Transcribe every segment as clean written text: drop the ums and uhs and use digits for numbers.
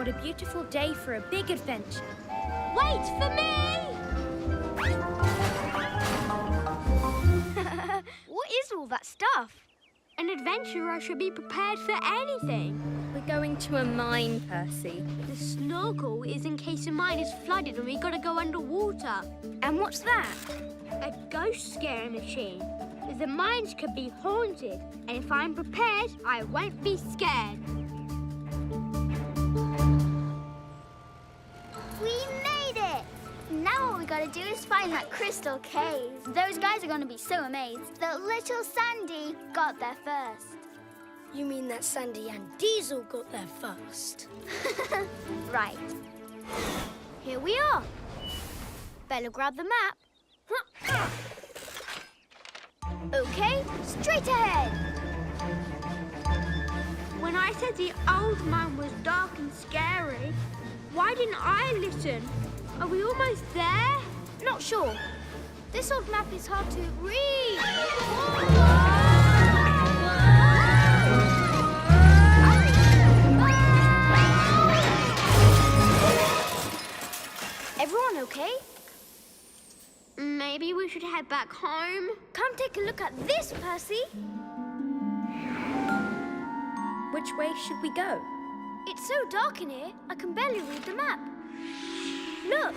What a beautiful day for a big adventure. Wait for me! What is all that stuff? An adventurer should be prepared for anything. We're going to a mine, Percy. The snorkel is in case the mine is flooded and we gotta go underwater. And what's that? A ghost scare machine. The mines could be haunted, and if I'm prepared, I won't be scared. We made it! Now all we gotta do is find that crystal cave. Those guys are gonna be so amazed that little Sandy got there first. You mean that Sandy and Diesel got there first? Right. Here we are. Better grab the map. Okay, straight ahead. When I said the old mine was dark and scary, why didn't I listen? Are we almost there? Not sure. This old map is hard to read. Everyone okay? Maybe we should head back home. Come take a look at this, Percy. Which way should we go? It's so dark in here, I can barely read the map. Look.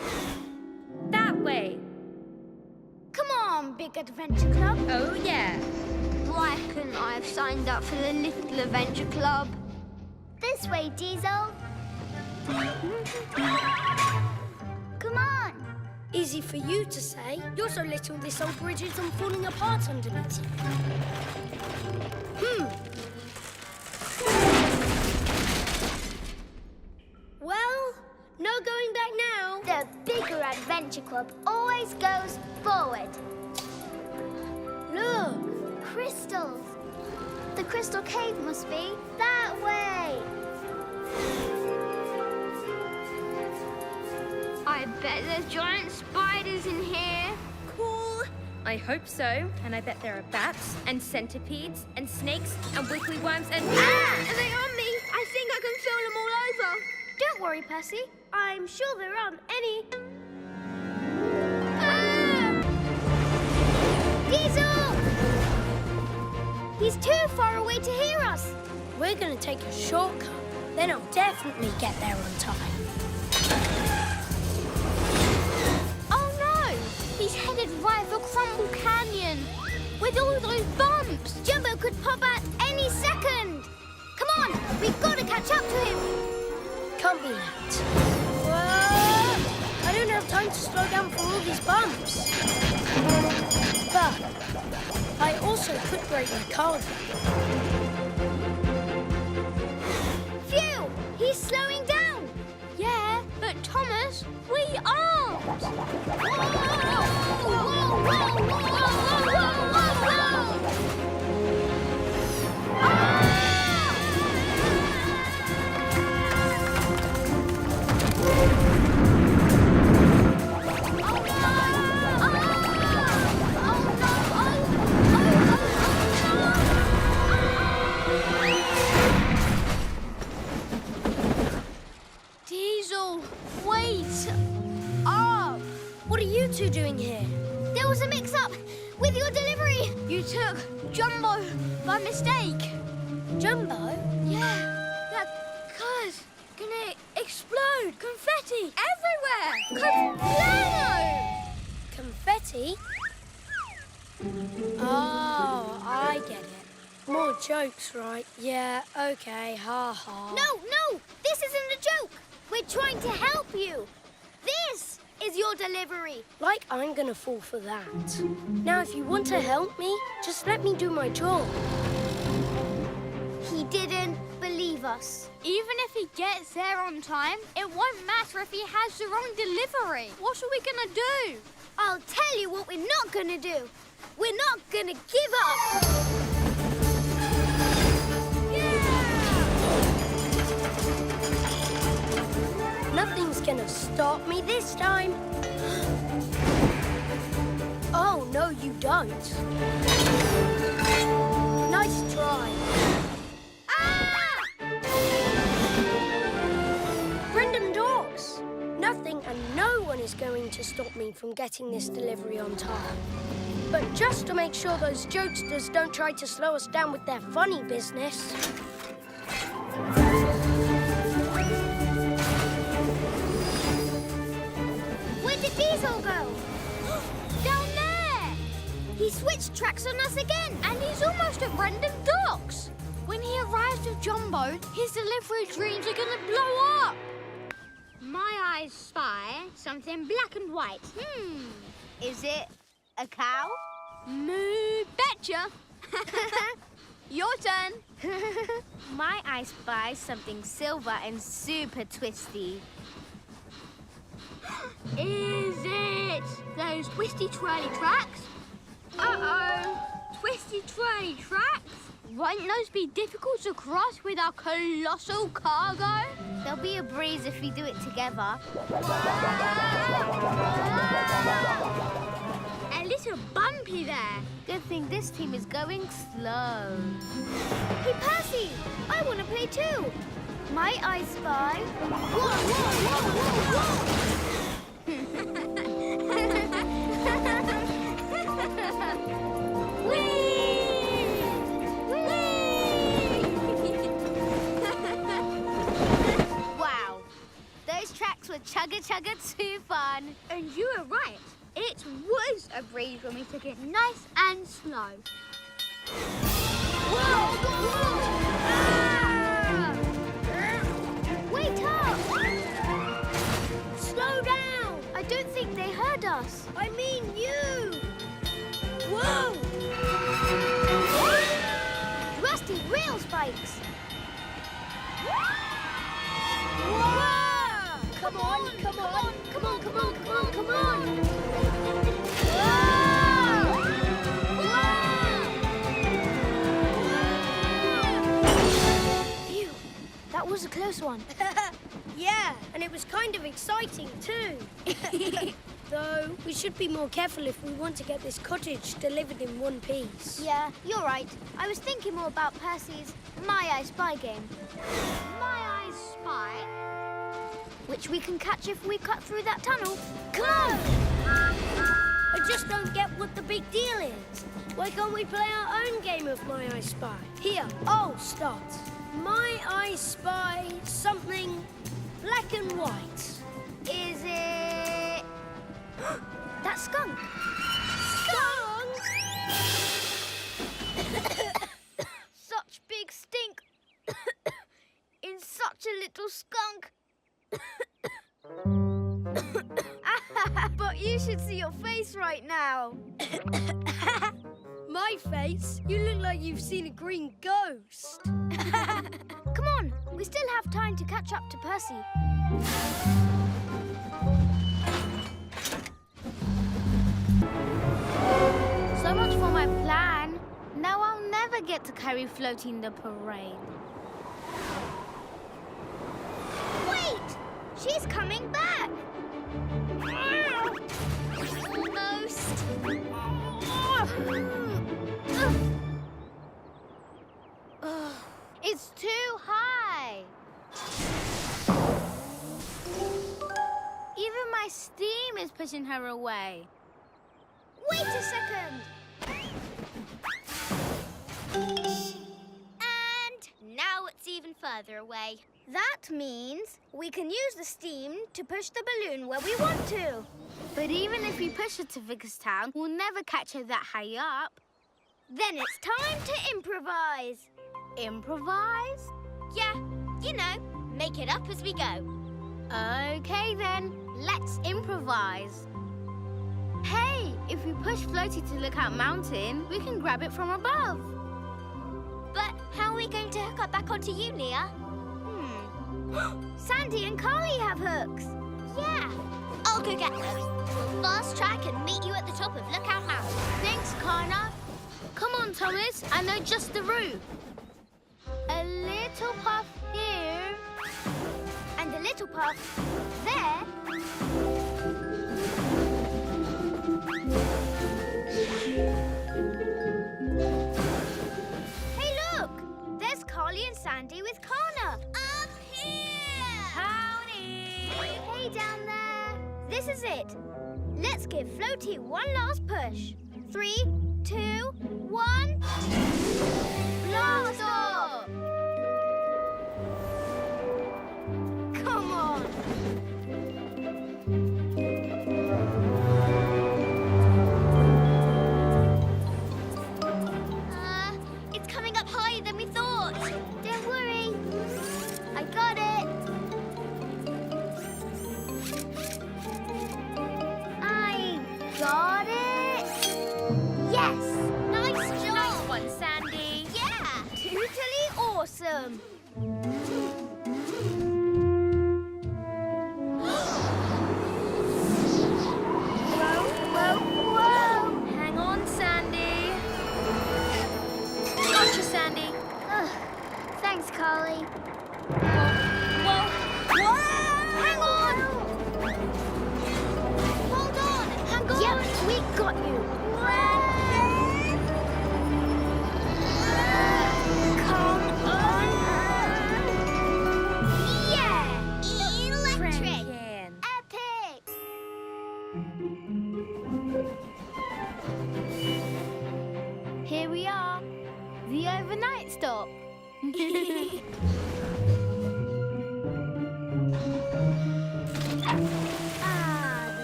That way. Come on, Big Adventure Club. Oh, yeah. Why couldn't I have signed up for the Little Adventure Club? This way, Diesel. Come on. Easy for you to say. You're so little this old bridge isn't falling apart underneath you. Well, no going back now. The Bigger Adventure Club always goes forward. Look. Crystals. The crystal cave must be that way. I bet there's giant spiders in here. Cool. I hope so. And I bet there are bats and centipedes and snakes and wiggly worms and... Ah! Are they on me? I think I can feel them all over. Don't worry, Percy. I'm sure there aren't any. Ah! Diesel! He's too far away to hear us. We're going to take a shortcut. Then I'll definitely get there on time. He's headed right for Crumble Canyon with all those bumps. Jumbo could pop out any second. Come on, we've got to catch up to him. Can't be late. Whoa! I don't have time to slow down for all these bumps. But I also could break my car. Phew! He's slowing down. Yeah, but Thomas, we aren't. Whoa, whoa, whoa, whoa, whoa, whoa, whoa, whoa. Diesel, wait up. What are you two doing here? There was a mix-up with your delivery. You took Jumbo by mistake. Jumbo? Yeah, that car's gonna explode. Confetti everywhere. Conflano! Confetti? Oh, I get it. More jokes, right? Yeah, okay, ha-ha. No, this isn't a joke. We're trying to help you. This is your delivery. Like I'm gonna fall for that. Now, if you want to help me, just let me do my job. He didn't believe us. Even if he gets there on time, it won't matter if he has the wrong delivery. What are we gonna do? I'll tell you what we're not gonna do. We're not gonna give up. Nothing's gonna stop me this time. Oh, no, you don't. Nice try. Ah! is going to stop me from getting this delivery on time. But just to make sure those jokesters don't try to slow us down with their funny business... Where did Diesel go? Down there! He switched tracks on us again, and he's almost at Random Docks. When he arrives with Jumbo, his delivery dreams are gonna blow up. My eyes spy something black and white. Is it a cow? Moo betcha. Your turn. My eye spies something silver and super twisty. Is it those twisty twirly tracks? Uh-oh. Twisty twirly tracks? Won't those be difficult to cross with our colossal cargo? There'll be a breeze if we do it together. A little bumpy there. Good thing this team is going slow. Hey, Percy, I want to play too. My I spy. Whoa, whoa, whoa, whoa, whoa! Wow, those tracks were chugga too fun. And you were right. It was a breeze when we took it nice and slow. Whoa, whoa! Ah! Wait up! Slow down! I don't think they heard us. I mean you! Whoa! Rusty wheel spikes. Whoa! Come on, come on, come on, come on, come on, come on! Phew, that was a close one. Yeah, and it was kind of exciting too. Though, we should be more careful if we want to get this cottage delivered in one piece. Yeah, you're right. I was thinking more about Percy's My I Spy game. My eyes spy. Which we can catch if we cut through that tunnel. Come on! I just don't get what the big deal is. Why can't we play our own game of My I Spy? Here, I'll start. My I Spy something black and white. Is it... that skunk? Skunk? Such big stink. In such a little skunk. But you should see your face right now. My face? You look like you've seen a green ghost. Come on, we still have time to catch up to Percy. So much for my plan. Now I'll never get to carry Floaty in the parade. Wait! She's coming back! Almost. It's too high. Even my steam is pushing her away. Wait a second! And now it's even further away. That means we can use the steam to push the balloon where we want to. But even if we push her to Vicarstown, we'll never catch her that high up. Then it's time to improvise. Improvise? Yeah, you know, make it up as we go. Okay then, let's improvise. Hey, if we push Floaty to Lookout Mountain, we can grab it from above. But how are we going to hook up back onto you, Nia? Sandy and Carly have hooks. Yeah. I'll go get them. We'll fast track and meet you at the top of Lookout Mountain. Thanks, Kana. Come on, Thomas. I know just the route. A little puff here. And a little puff there. Hey, look! There's Carly and Sandy with Kana. Up here! Howdy! Hey, down there. This is it. Let's give Floaty one last push. 3, 2, 1. Blast off! Come on. It's coming up higher than we thought. Don't worry. I got it. I got it. Yes. Nice job. Nice one, Sandy. Yeah. Totally awesome. Whoa, whoa, whoa. Hang on, Sandy. Gotcha, Sandy. Ugh. Thanks, Carly. Whoa. Hang on! Hold on! Hang on! Yep, we got you. Come on! Yeah! Electric. Epic! Here we are. The overnight stop. The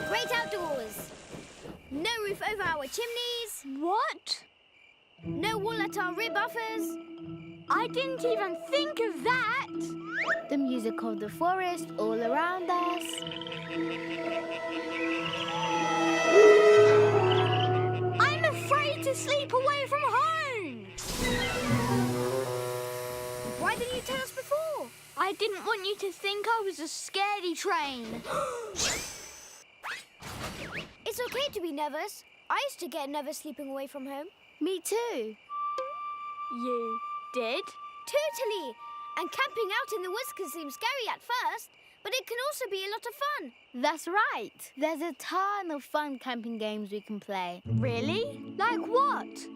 great outdoors. No roof over our chimneys. What? No wall at our rear buffers. I didn't even think of that. The music of the forest all around us. I'm afraid to sleep away from home. Why didn't you tell us before? I didn't want you to think I was a scaredy train. It's okay to be nervous. I used to get nervous sleeping away from home. Me too. You did? Totally. And camping out in the woods can seem scary at first, but it can also be a lot of fun. That's right. There's a ton of fun camping games we can play. Really? Like what?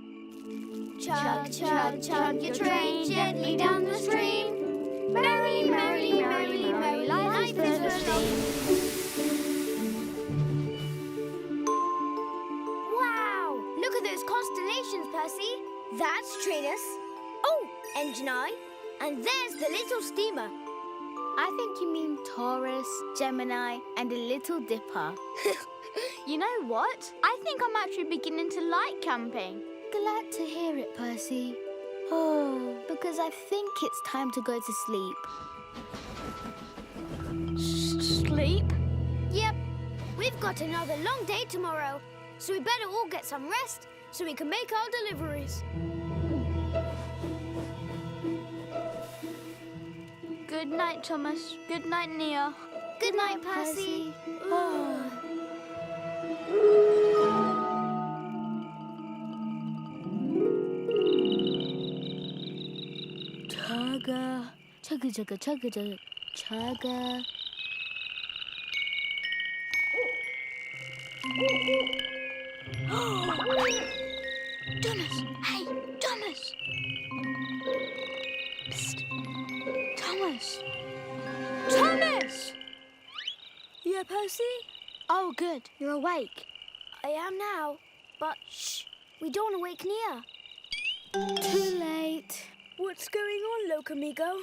Chug, chug, chug your train gently down the stream. Merrily, merrily, merrily, merrily, life is a stream. Wow! Look at those constellations, Percy. That's Trinus. Oh, Engine Eye. And there's the little steamer. I think you mean Taurus, Gemini, and a Little Dipper. You know what? I think I'm actually beginning to like camping. Glad to hear it, Percy. Oh, because I think it's time to go to sleep. Sleep? Yep. We've got another long day tomorrow, so we better all get some rest so we can make our deliveries. Good night, Thomas. Good night, Nia. Good night, Percy. Chugga, chugga, chugga, chugga, chugga, chugga. Thomas! Hey, Thomas! Psst. Thomas! Thomas! Yeah, Percy? Oh, good. You're awake. I am now, but shh, we don't want to wake Nia. Too late. What's going on, Locamigo?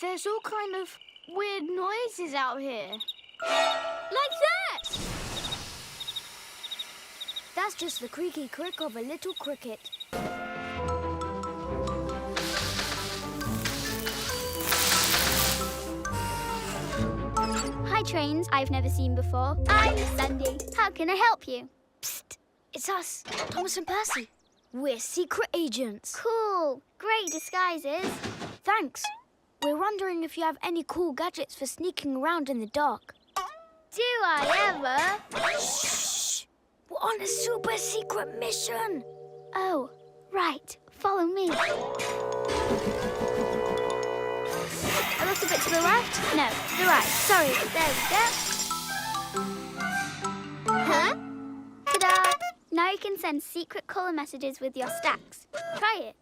There's all kind of weird noises out here. Like that! That's just the creaky crick of a little cricket. Hi, trains I've never seen before. I'm Sandy. How can I help you? Psst, it's us, Thomas and Percy. We're secret agents. Cool. Great disguises. Thanks. We're wondering if you have any cool gadgets for sneaking around in the dark. Do I ever? Shh! We're on a super secret mission. Oh, right. Follow me. A little bit to the left? No, to the right. Sorry. There we go. Huh? Ta-da! Now you can send secret colour messages with your stacks. Try it.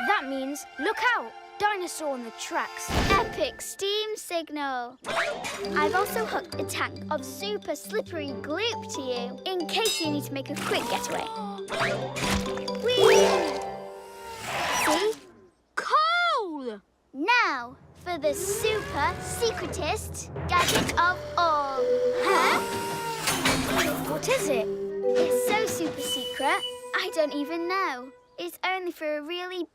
That means look out. Dinosaur on the tracks. Epic steam signal. I've also hooked a tank of super slippery gloop to you, in case you need to make a quick getaway. Whee! See? Cool! Now, for the super secretest gadget of all. Huh? What is it? It's so super secret, I don't even know. It's only for a really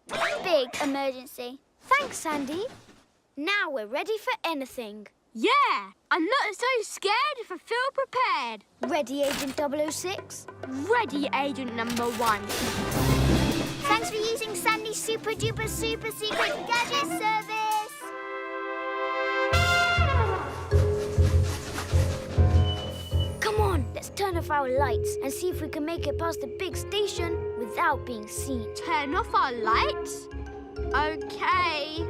big emergency. Thanks, Sandy. Now we're ready for anything. Yeah, I'm not so scared if I feel prepared. Ready, Agent 006? Ready, Agent number 1. Thanks for using Sandy's super duper super secret gadget service. Come on, let's turn off our lights and see if we can make it past the big station without being seen. Turn off our lights? Okay.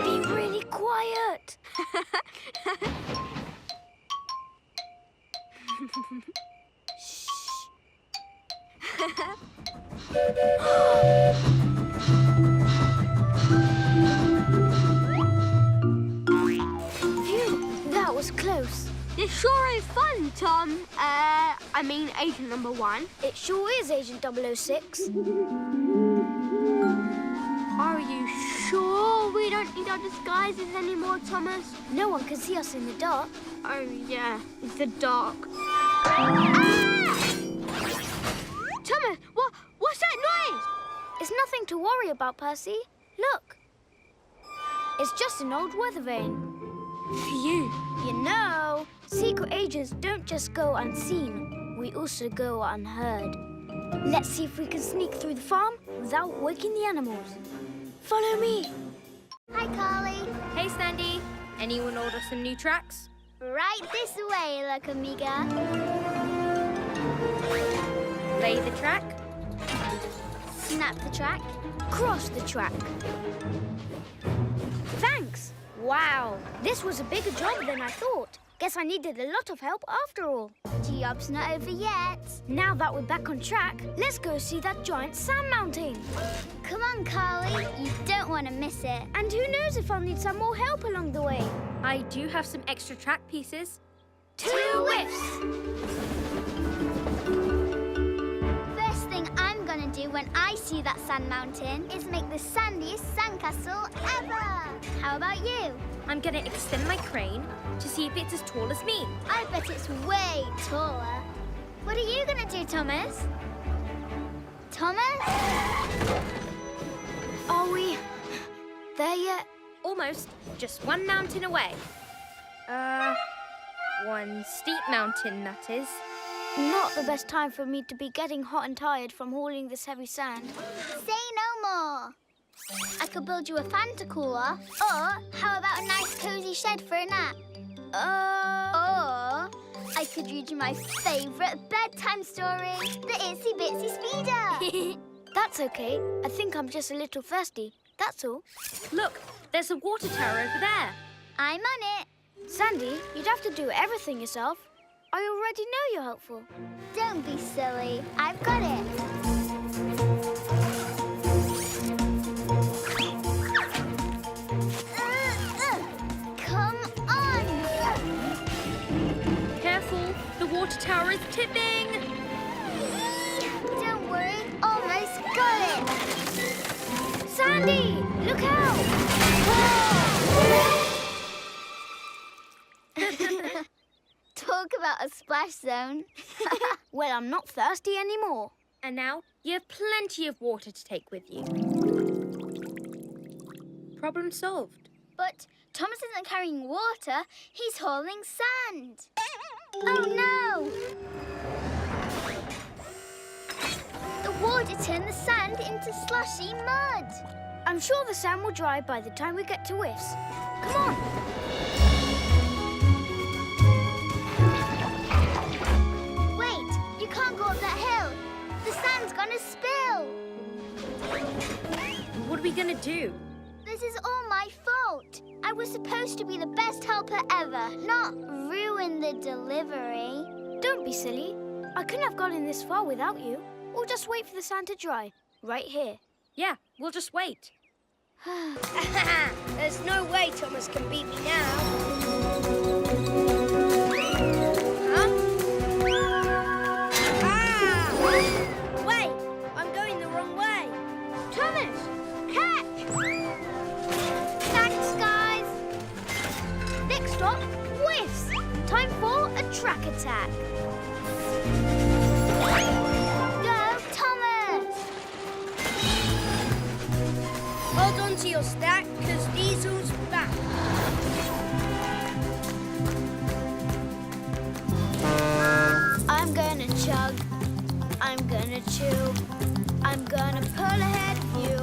Be really quiet. Phew, that was close. This sure is fun, Tom. I mean, Agent number 1. It sure is, Agent 006. Are you sure we don't need our disguises anymore, Thomas? No one can see us in the dark. Oh, yeah, it's the dark. Thomas, what's that noise? It's nothing to worry about, Percy. Look. It's just an old weather vane. Phew. You know, secret agents don't just go unseen. We also go unheard. Let's see if we can sneak through the farm without waking the animals. Follow me. Hi, Carly. Hey, Sandy. Anyone order some new tracks? Right this way, Locomiga. Lay the track. Snap the track. Cross the track. Thanks. Wow, this was a bigger job than I thought. Guess I needed a lot of help after all. Job's not over yet. Now that we're back on track, let's go see that giant sand mountain. Come on, Carly. You don't want to miss it. And who knows if I'll need some more help along the way. I do have some extra track pieces. 2 whiffs. First thing I'm going to do when I see that sand mountain is make the sandiest sandcastle ever. How about you? I'm going to extend my crane to see if it's as tall as me. I bet it's way taller. What are you going to do, Thomas? Thomas? Are we there yet? Almost. Just one mountain away. One steep mountain, that is. Not the best time for me to be getting hot and tired from hauling this heavy sand. Say no more. I could build you a fan to cool off. Or how about a nice cosy shed for a nap? Or I could read you my favourite bedtime story, the Itsy Bitsy Speeder. That's okay. I think I'm just a little thirsty. That's all. Look, there's a water tower over there. I'm on it. Sandy, you'd have to do everything yourself. I already know you're helpful. Don't be silly. I've got it. Come on. Careful, the water tower is tipping. Don't worry. Almost got it. Sandy, look out! Talk about a splash zone. Well, I'm not thirsty anymore. And now you have plenty of water to take with you. Problem solved. But Thomas isn't carrying water, he's hauling sand. Oh no! The water turned the sand into slushy mud. I'm sure the sand will dry by the time we get to Whiffs. Come on! Wait, you can't go up that hill. The sand's gonna spill. What are we going to do? This is all my fault. I was supposed to be the best helper ever, not ruin the delivery. Don't be silly. I couldn't have gotten this far without you. We'll just wait for the sand to dry. Right here. Yeah, we'll just wait. There's no way Thomas can beat me now. Huh? Ah! Wait, I'm going the wrong way. Thomas, catch! Thanks, guys. Next stop, whisk. Time for a track attack. Go, Thomas! Hold on to your stack, because Diesel's back. I'm gonna chug. I'm gonna chew. I'm gonna pull ahead of you.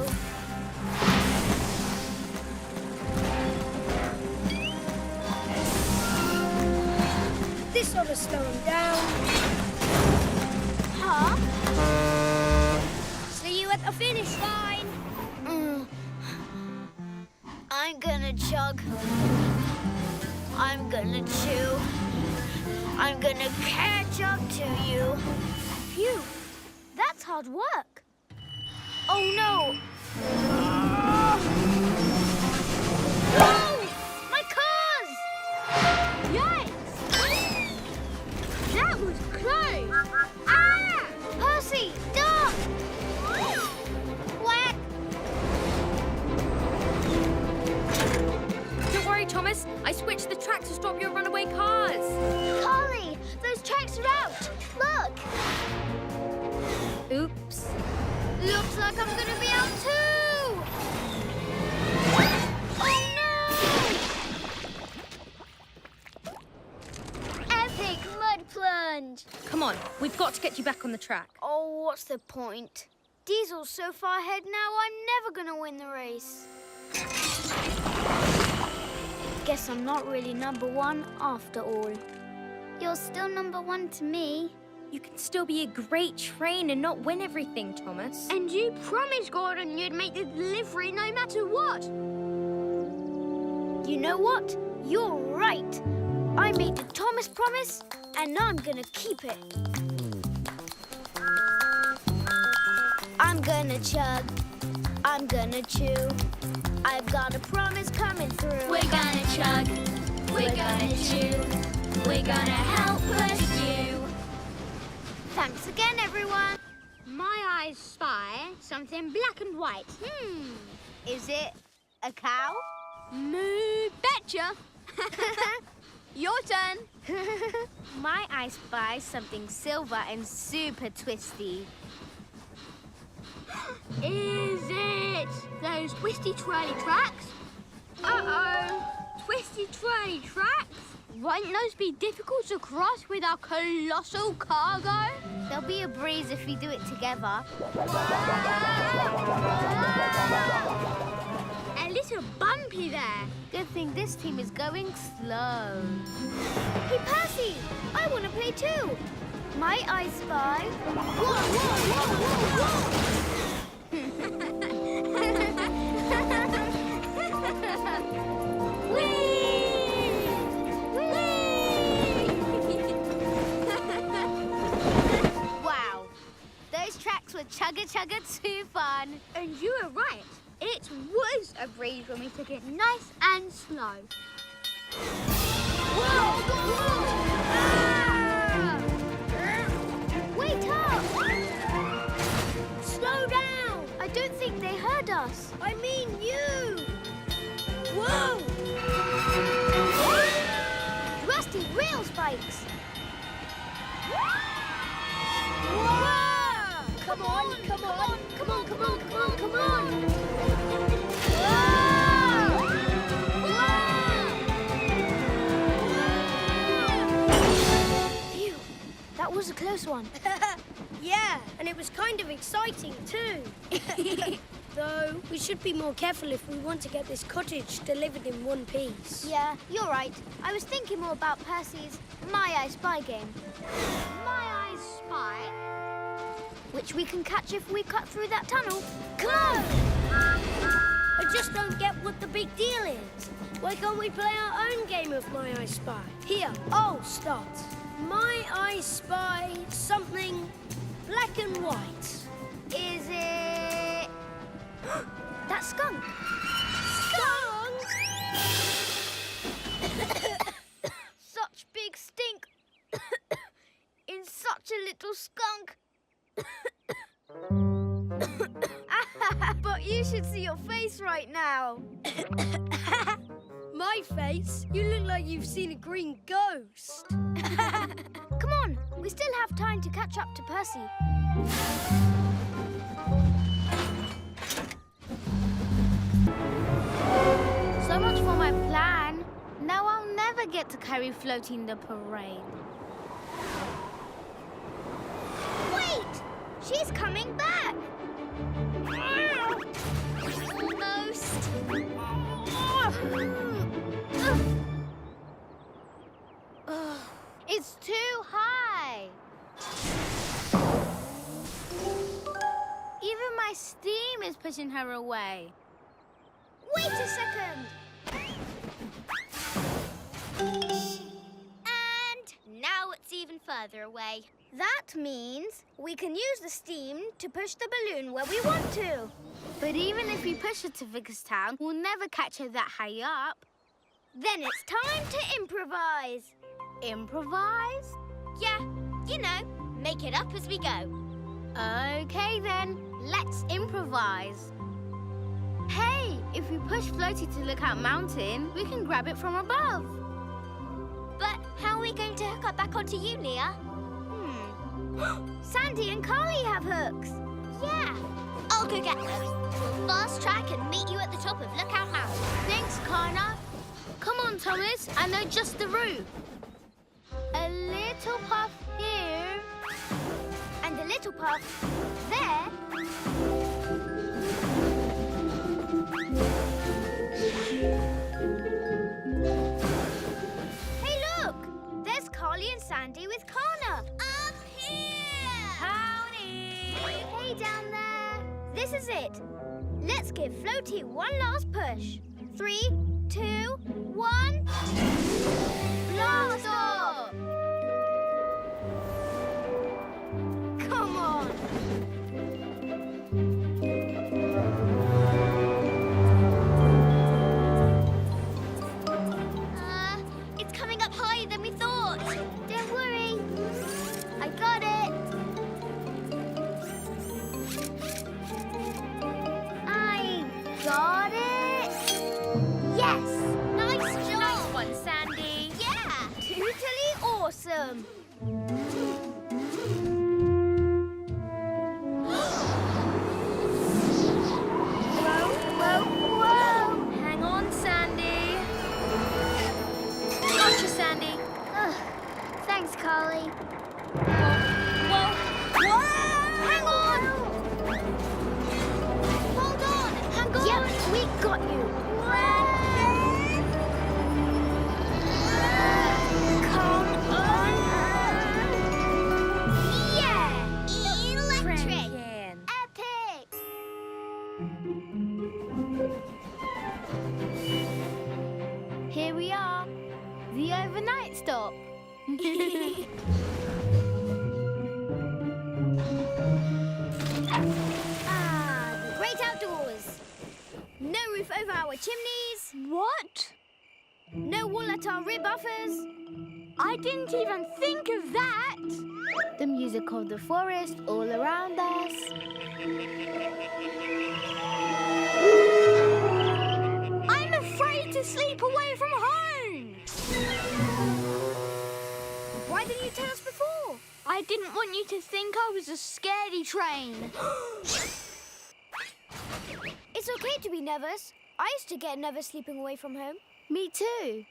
This ought to slow him down. Huh? See you at the finish line. I'm gonna chug. I'm gonna chew. I'm gonna catch up to you. Phew, that's hard work. Oh no! Oh! My cars! Yikes! That was close! Ah! Percy, duck! Whack! Don't worry, Thomas. I switched the track to stop your runaway cars. Carly, those tracks are out. Look! Oops. Looks like I'm gonna be out too! Oh no! Epic mud plunge! Come on, we've got to get you back on the track. Oh, what's the point? Diesel's so far ahead now, I'm never gonna win the race. Guess I'm not really number one after all. You're still number one to me. You can still be a great train and not win everything, Thomas. And you promised Gordon you'd make the delivery no matter what. You know what? You're right. I made the Thomas promise, and I'm gonna keep it. I'm gonna chug. I'm gonna chew. I've got a promise coming through. We're gonna chug. We're gonna chew. We're gonna help push you. Thanks again, everyone. My eyes spy something black and white. Is it a cow? Moo betcha. Your turn. My I spy something silver and super twisty. Is it those twisty twirly tracks? Uh-oh. Twisty twirly tracks? Won't those be difficult to cross with our colossal cargo? There'll be a breeze if we do it together. A little bumpy there. Good thing this team is going slow. Hey, Percy! I want to play too. My I spy. Whoa, whoa, whoa, whoa, Wow, those tracks were chugga too fun. And you were right. It was a breeze when we took it nice and slow. Whoa! Ah! Wait up! Slow down! I don't think they heard us. I mean you. Whoa! Rusty wheel spikes! Whoa! Come on, come on, come on, come on, come on, come on! Phew, that was a close one. Yeah, and it was kind of exciting too. Though, we should be more careful if we want to get this cottage delivered in one piece. Yeah, you're right. I was thinking more about Percy's My I Spy game, My eyes spy. which we can catch if we cut through that tunnel. Come on! I just don't get what the big deal is. Why can't we play our own game of My I Spy? Here, I'll start. My I spy something black and white. Is it skunk. Skunk! Such big stink in such a little skunk. But you should see your face right now. My face? You look like you've seen a green ghost. Come on, we still have time to catch up to Percy. So much for my plan. Now I'll never get to carry Floaty in the parade. Wait! She's coming back! Almost. It's too high. Even my steam is pushing her away. Wait a second. And now it's even further away. That means we can use the steam to push the balloon where we want to. But even if we push her to Vicarstown, we'll never catch her that high up. Then it's time to improvise. Improvise? Yeah, you know, make it up as we go. Okay then, let's improvise. Hey, if we push Floaty to Lookout Mountain, we can grab it from above. But how are we going to hook up back onto you, Leah? Sandy and Carly have hooks. Yeah, I'll go get them. We'll fast track and meet you at the top of Lookout Mountain. Thanks, Kana. Come on, Thomas, I know just the route. A little puff here. And a little puff there. Hey, look! There's Carly and Sandy with Kana. Up here! Howdy! Hey, down there. This is it. Let's give Floaty one last push. 3, 2, 1. Blast off! Come on! It's coming up higher than we thought. Don't worry. I got it. I got it. Yes! Nice job. Nice one, Sandy. Yeah. Totally awesome. Whoa, whoa, whoa. Hang on, Sandy. Gotcha, Sandy. Thanks, Carly. Whoa. Hang on. Hold on. Hang on. Yep, we got you. Come on. Yeah. Electric. Epic. Here we are. The overnight stop. The great outdoors. No roof over our chimneys. What? No wall at our rear buffers. I didn't even think of that. The music of the forest all around us. I'm afraid to sleep away from home. Why didn't you tell us before? I didn't want you to think I was a scaredy train. It's okay to be nervous. I used to get nervous sleeping away from home. Me too.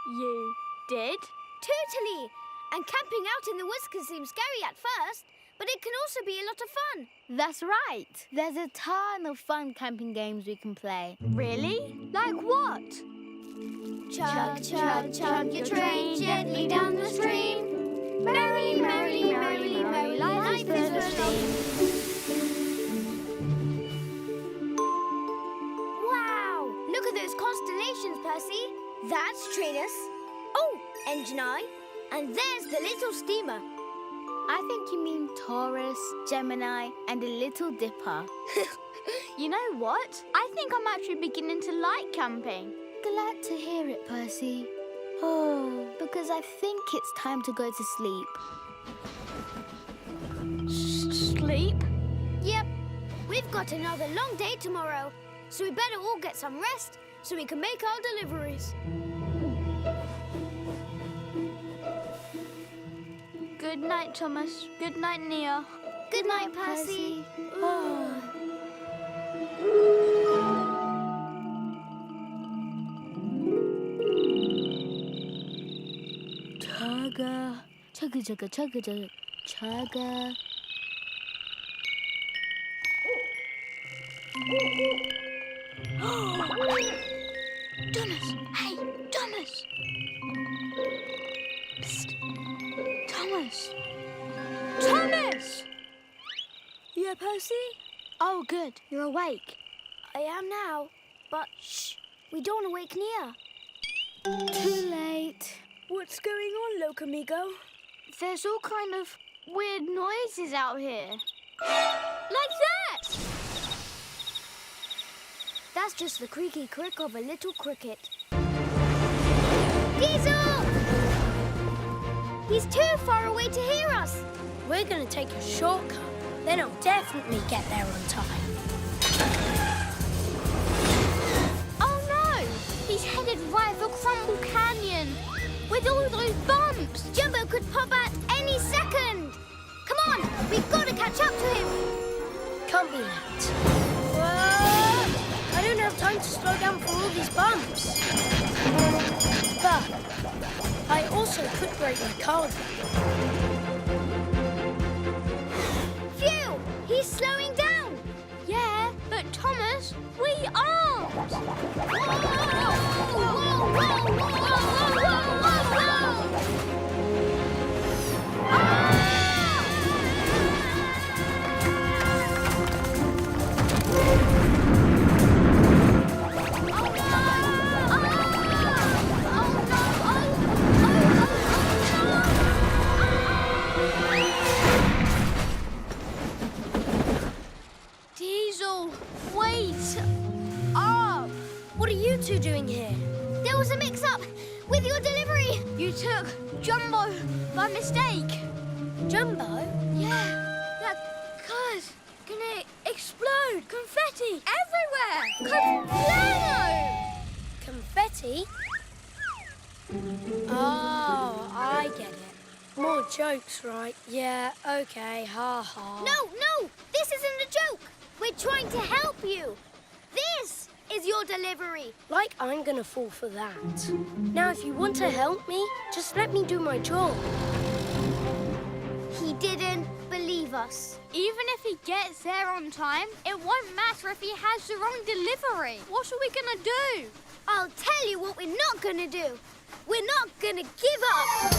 You did? Totally. And camping out in the woods can seem scary at first, but it can also be a lot of fun. That's right. There's a ton of fun camping games we can play. Really? Like what? Chug, chug, chug your train gently down the stream. Merrily, merrily, merrily, merrily, life is full of steam. Wow! Look at those constellations, Percy. That's Trinus. Oh, Engine Eye. And there's the little steamer. I think you mean Taurus, Gemini, and a Little Dipper. You know what? I think I'm actually beginning to like camping. Glad to hear it, Percy. Oh, because I think it's time to go to sleep. Sleep? Yep. We've got another long day tomorrow, so we better all get some rest so we can make our deliveries. Good night, Thomas. Good night, Nia. Good night, Percy. Chugga, chugga, chugga, chugga, chugga, chugga. Thomas! Hey, Thomas! Psst. Thomas! Thomas! Yeah, Percy? Oh, good. You're awake. I am now, but shh, we don't wake Nia. Too late. What's going on, Locomigo? There's all kind of weird noises out here. Like that! That's just the creaky crick of a little cricket. Diesel! He's too far away to hear us. We're going to take a shortcut. Then I'll definitely get there on time. Oh no! He's headed right for Crumble Canyon with all those bumps. Jumbo could pop out any second. Come on, we've got to catch up to him. Can't be that. Whoa! I don't have time to slow down for all these bumps. But I also could break my car down. Phew! He's slowing down. Yeah, but Thomas, we aren't. Whoa! Whoa! Whoa! Whoa! Whoa! Whoa! Whoa! Diesel, wait up. What are you two doing here? There was a mix-up with your delivery. You took Jumbo by mistake. Jumbo? Yeah, that car's gonna explode. Confetti everywhere. Kablamo! Confetti? Oh, I get it. More jokes, right? Yeah, okay, ha ha. No, this isn't a joke. We're trying to help you. This is your delivery. Like I'm gonna fall for that. Now, if you want to help me, just let me do my job. He didn't believe us. Even if he gets there on time, it won't matter if he has the wrong delivery. What are we gonna do? I'll tell you what we're not gonna do. We're not gonna give up.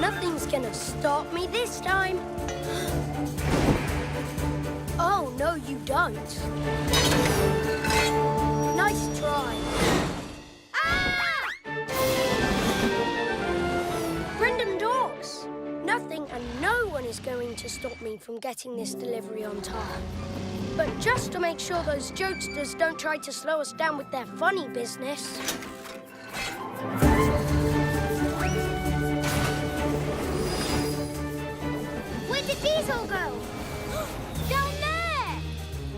Nothing's gonna stop me this time. Oh, no, you don't. Nice try. Ah! Brendan Docks. Nothing and no one is going to stop me from getting this delivery on time. But just to make sure those jokesters don't try to slow us down with their funny business. Where did Diesel go? Down there!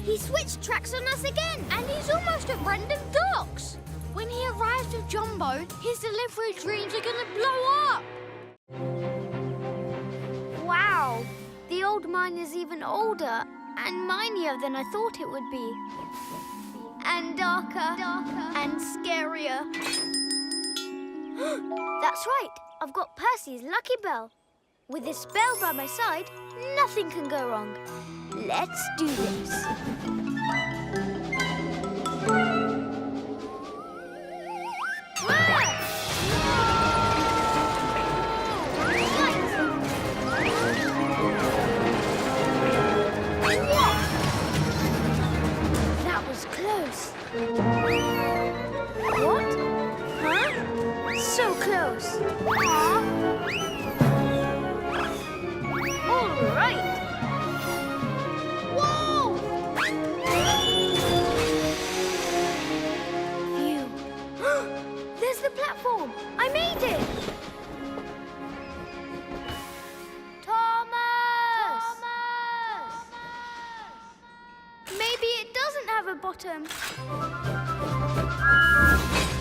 He switched tracks on us again. And he's almost at Brendan Docks. When he arrives with Jumbo, his delivery dreams are gonna blow up. Wow, the old mine is even older and minier than I thought it would be. And darker. And scarier. That's right, I've got Percy's lucky bell. With this bell by my side, nothing can go wrong. Let's do this. That was close. What? Huh? So close. bottom.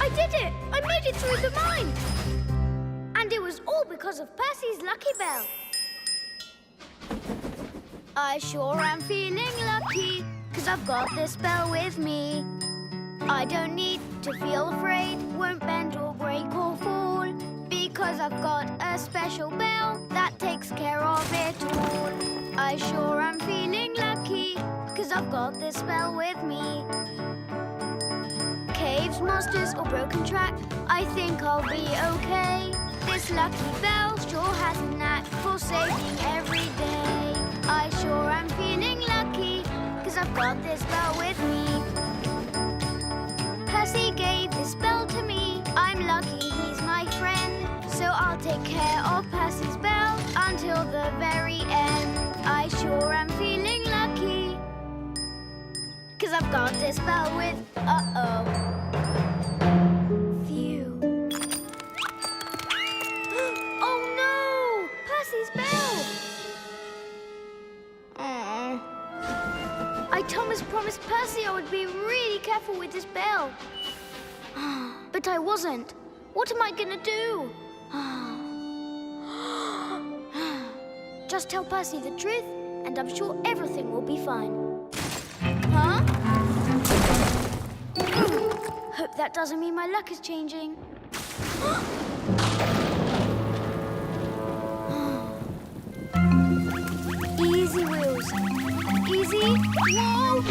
I did it! I made it through the mine! And it was all because of Percy's lucky bell. I sure am feeling lucky, 'cause I've got this bell with me. I don't need to feel afraid, won't bend or break or fall, because I've got a special bell that takes care of it all. I sure am feeling lucky, 'cause I've got this bell with me. Caves, monsters or broken track, I think I'll be okay. This lucky bell sure has a knack for saving every day. I sure am feeling lucky, 'cause I've got this bell with me. Percy gave this bell to me. I'm lucky he's my friend, so I'll take care of Percy's bell until the very end. I sure am feeling lucky, 'cause I've got this bell with... Uh-oh. Phew. Oh no! Percy's bell! I promised Percy I would be really careful with this bell. But I wasn't. What am I gonna do? Just tell Percy the truth, and I'm sure everything will be fine. Huh? Hope that doesn't mean my luck is changing. Easy, Wheels. Easy. Whoa!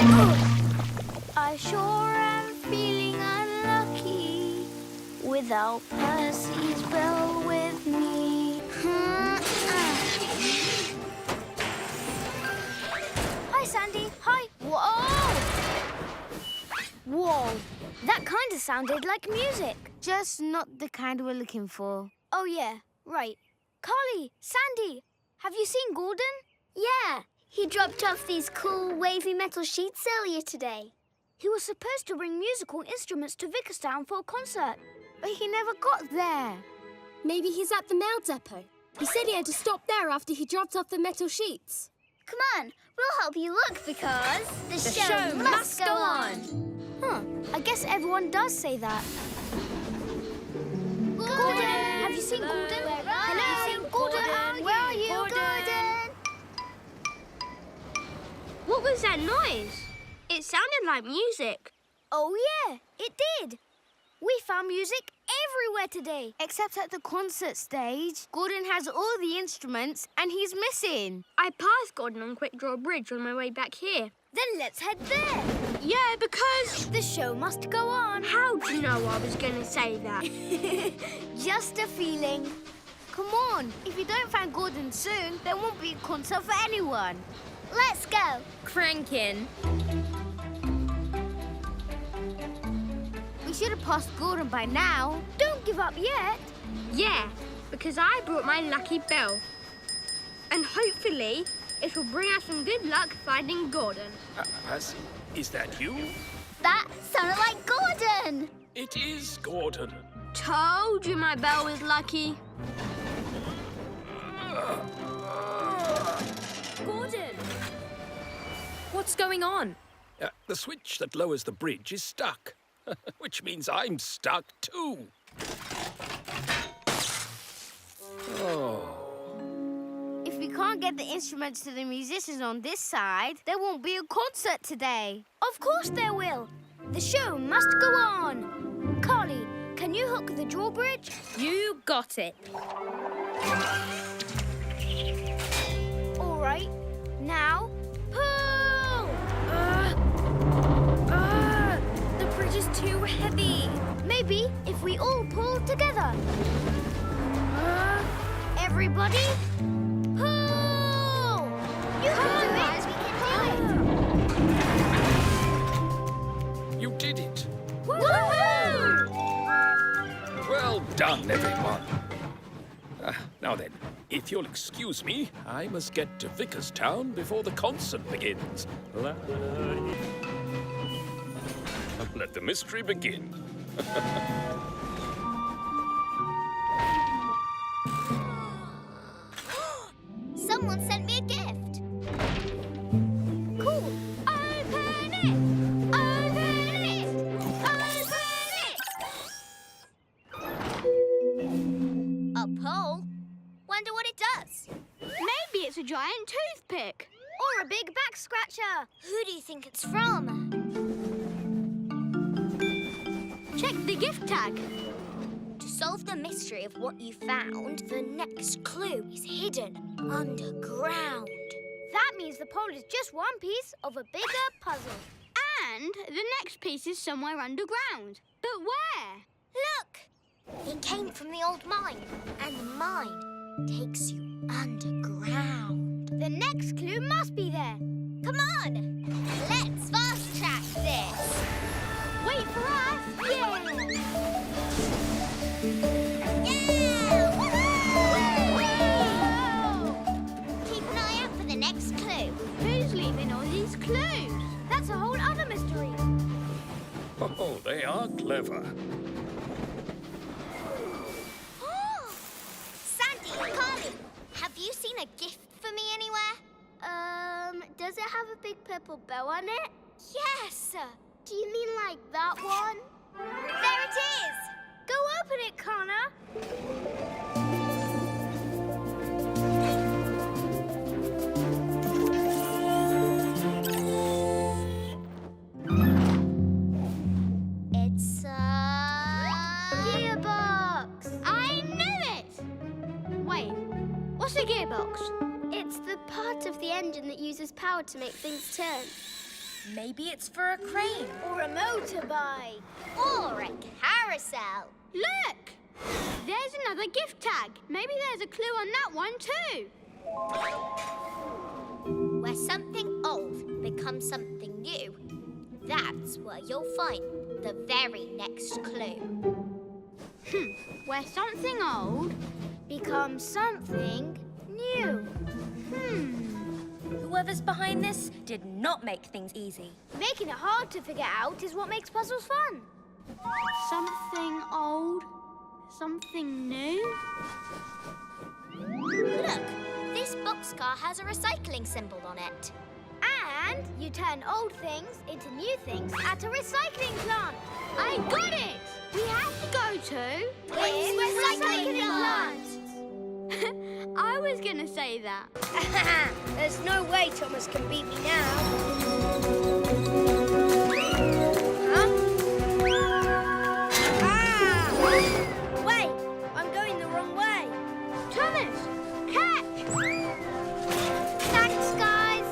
I sure am feeling unlucky without Percy's bell with me. Hi, Sandy. Hi. Whoa! Whoa. That kind of sounded like music. Just not the kind we're looking for. Oh, yeah. Right. Carly, Sandy, have you seen Gordon? Yeah. He dropped off these cool wavy metal sheets earlier today. He was supposed to bring musical instruments to Vickerstown for a concert, But he never got there. Maybe he's at the mail depot. He said he had to stop there after he dropped off the metal sheets. Come on, we'll help you look because the show must go on. Huh, I guess everyone does say that. Gordon! Have you seen Gordon? Hello, Gordon! Where are you, Gordon? What was that noise? It sounded like music. Oh, yeah, it did. We found music everywhere today. Except at the concert stage. Gordon has all the instruments and he's missing. I passed Gordon on Quick Draw Bridge on my way back here. Then let's head there. Yeah, because... The show must go on. How do you know I was going to say that? Just a feeling. Come on, if you don't find Gordon soon, there won't be a concert for anyone. Let's go. Crankin'. We should have passed Gordon by now. Don't give up yet. Yeah, because I brought my lucky bell. And hopefully it will bring us some good luck finding Gordon. Percy, is that you? That sounded like Gordon. It is Gordon. Told you my bell was lucky. Gordon! What's going on? The switch that lowers the bridge is stuck, which means I'm stuck too. Oh. If we can't get the instruments to the musicians on this side, there won't be a concert today. Of course there will. The show must go on. Carly, can you hook the drawbridge? You got it. All right. Now, pull! The bridge is too heavy. Maybe if we all pull together. Everybody, pull! You can do it! We can do it! You did it. Woohoo! Well done, everyone. Now then, if you'll excuse me, I must get to Vickerstown before the concert begins. Let the mystery begin. Someone sent me a gift. Cool. Open it! Open wonder what it does. Maybe it's a giant toothpick. Or a big back scratcher. Who do you think it's from? Check the gift tag. To solve the mystery of what you found, the next clue is hidden underground. That means the pole is just one piece of a bigger puzzle. And the next piece is somewhere underground. But where? Look! It came from the old mine, and the mine takes you underground. The next clue must be there. Come on! Let's fast-track this. Wait for us. Yeah! Yeah! Woohoo! Keep an eye out for the next clue. Who's leaving all these clues? That's a whole other mystery. Oh, they are clever. Sandy, Carly, have you seen a gift for me anywhere? Does it have a big purple bow on it? Yes. Do you mean like that one? There it is. Go open it, Connor. It's a gearbox. I knew it! Wait, what's a gearbox? It's the part of the engine that uses power to make things turn. Maybe it's for a crane. Or a motorbike. Or a carousel. Look! There's another gift tag. Maybe there's a clue on that one too. Where something old becomes something new, that's where you'll find the very next clue. Where something old Becomes something new. Whoever's behind this did not make things easy. Making it hard to figure out is what makes puzzles fun. Something old, something new. Look, this boxcar has a recycling symbol on it. And you turn old things into new things at a recycling plant. I got it! We have to go to... It's recycling plant. I was gonna say that. There's no way Thomas can beat me now. Huh? Ah! Wait, I'm going the wrong way. Thomas, catch! Thanks, guys.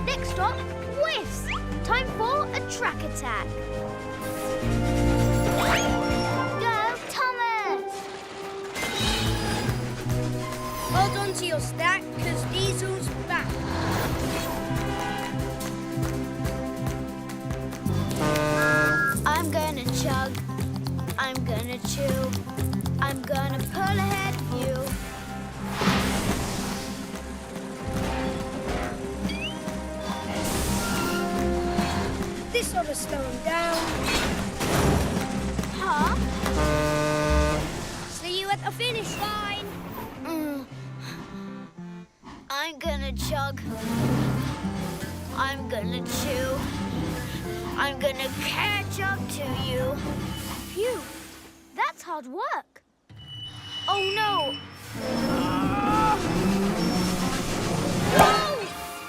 Next stop, whiffs. Time for a track attack. Go, Thomas! Hold on to your stack, because Diesel's back. I'm gonna chug. I'm gonna chew. I'm gonna pull ahead of you. This ought to slow him down. Huh? See you at the finish line. I'm gonna chug. I'm gonna chew. I'm gonna catch up to you. Phew, that's hard work. Oh no! Oh!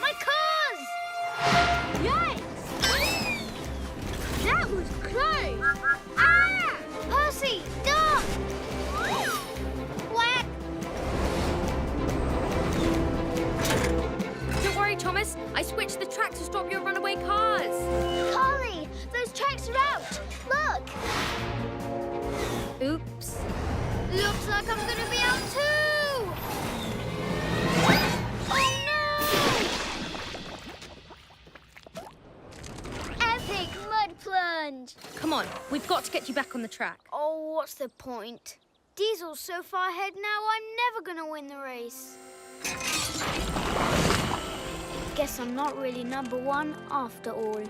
My cars! Yikes! That was close! Ah! Percy, duck! Whack! Don't worry, Thomas. I switched the track to stop your runaway cars. Carly, those tracks are out. Look! Oops. Looks like I'm gonna be out too! Oh no! Epic mud plunge! Come on, we've got to get you back on the track. Oh, what's the point? Diesel's so far ahead now, I'm never gonna win the race. Guess I'm not really number one after all.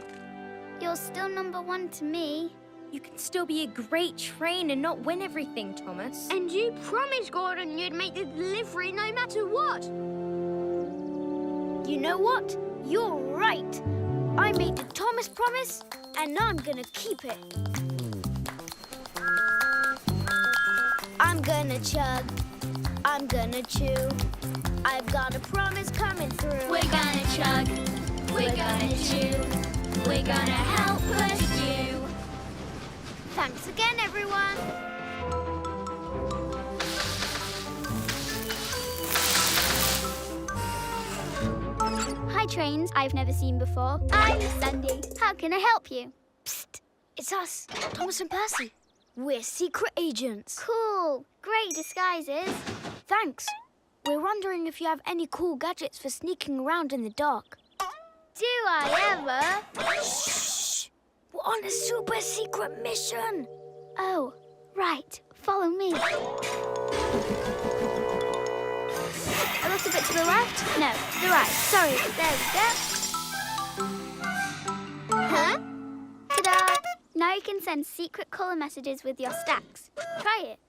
You're still number one to me. You can still be a great train and not win everything, Thomas. And you promised Gordon you'd make the delivery no matter what. You know what? You're right. I made the Thomas promise, and I'm gonna keep it. I'm gonna chug, I'm gonna chew. I've got a promise coming through. We're gonna chug, we're gonna chew, we're gonna help push you. Thanks again, everyone. Hi, trains I've never seen before. I'm Sandy. How can I help you? Psst, it's us, Thomas and Percy. We're secret agents. Cool. Great disguises. Thanks. We're wondering if you have any cool gadgets for sneaking around in the dark. Do I ever? Shh! We're on a super secret mission. Oh, right. Follow me. A little bit to the left? No, the right. Sorry. There we go. Huh? Ta-da! Now you can send secret colour messages with your stacks. Try it.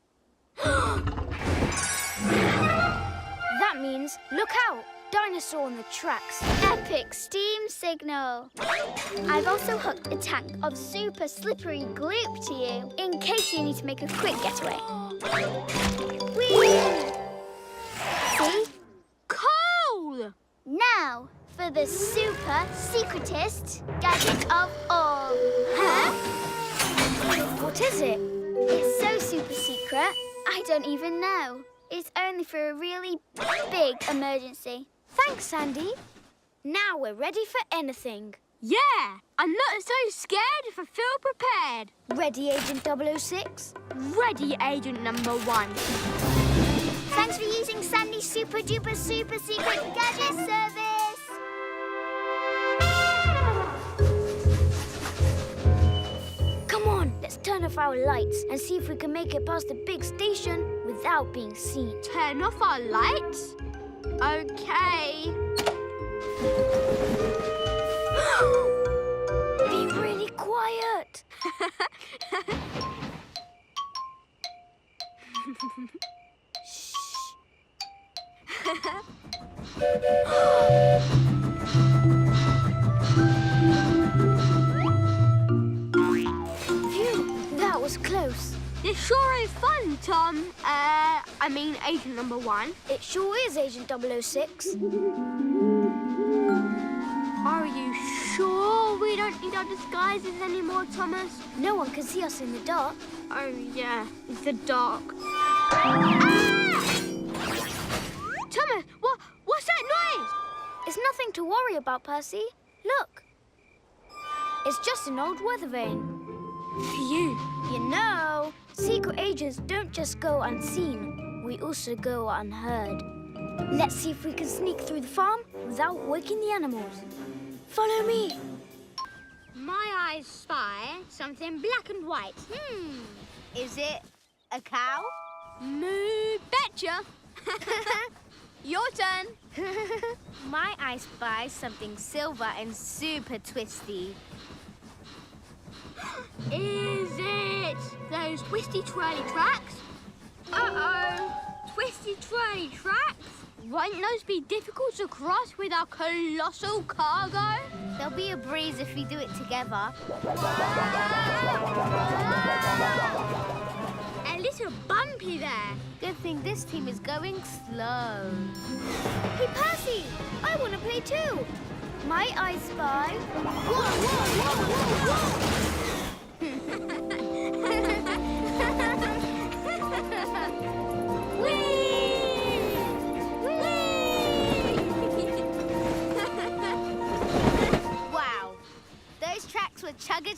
That means, look out! Dinosaur on the tracks. Epic steam signal. I've also hooked a tank of super slippery gloop to you, in case you need to make a quick getaway. Whee! See? Cool! Now, for the super secretest gadget of all. Huh? What is it? It's so super secret, I don't even know. It's only for a really big emergency. Thanks, Sandy. Now we're ready for anything. Yeah, I'm not so scared if I feel prepared. Ready, Agent 006? Ready, Agent number 1. Thanks for using Sandy's super duper super secret gadget service. Come on, let's turn off our lights and see if we can make it past the big station without being seen. Turn off our lights? Okay. Be really quiet. Phew, that was close. This sure is fun, Tom. I mean, Agent number 1. It sure is, Agent 006. Are you sure we don't need our disguises anymore, Thomas? No one can see us in the dark. Oh, yeah, it's the dark. Ah! Thomas, what's that noise? It's nothing to worry about, Percy. Look. It's just an old weather vane. Phew. You know, secret agents don't just go unseen. We also go unheard. Let's see if we can sneak through the farm without waking the animals. Follow me. My eyes spy something black and white. Is it a cow? Moo betcha. Your turn. My eye spies something silver and super twisty. Is it those twisty twirly tracks? Uh-oh. Twisty twirly tracks? Won't those be difficult to cross with our colossal cargo? There'll be a breeze if we do it together. A little bumpy there. Good thing this team is going slow. Hey, Percy, I want to play too. My eye spy. Whoa, whoa, whoa, whoa, Wow, those tracks were chugga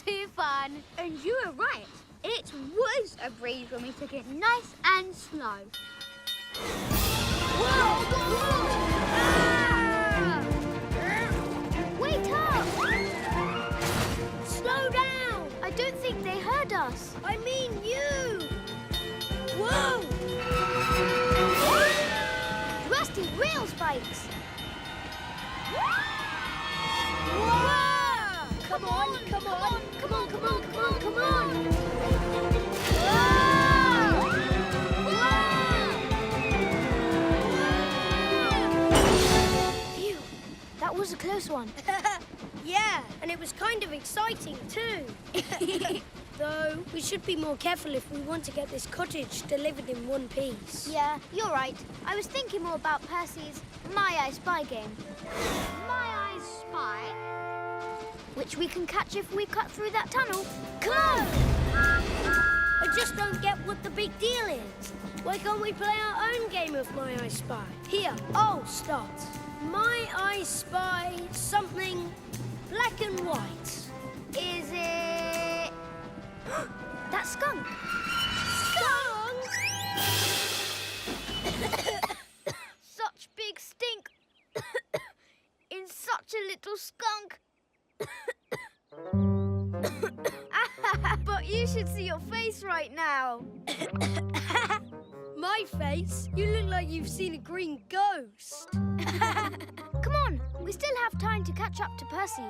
too fun. And you were right. It was a breeze when we took it nice and slow. whoa, whoa. Ah! Wait up! Slow down. I don't think they heard us. I mean you. Whoa. Rusty rail spikes. Whoa. Come on, come on, come on, come on, come on, come on. Phew, that was a close one. Yeah, and it was kind of exciting too. Though we should be more careful if we want to get this cottage delivered in one piece. Yeah, you're right. I was thinking more about Percy's My I Spy game. My I Spy? Which we can catch if we cut through that tunnel. Come on! I just don't get what the big deal is. Why can't we play our own game of My I Spy? Here, I'll start. My I Spy something black and white. Is it... that skunk? Skunk! Such big stink. In such a little skunk. But you should see your face right now. My face? You look like you've seen a green ghost. Come on, we still have time to catch up to Percy.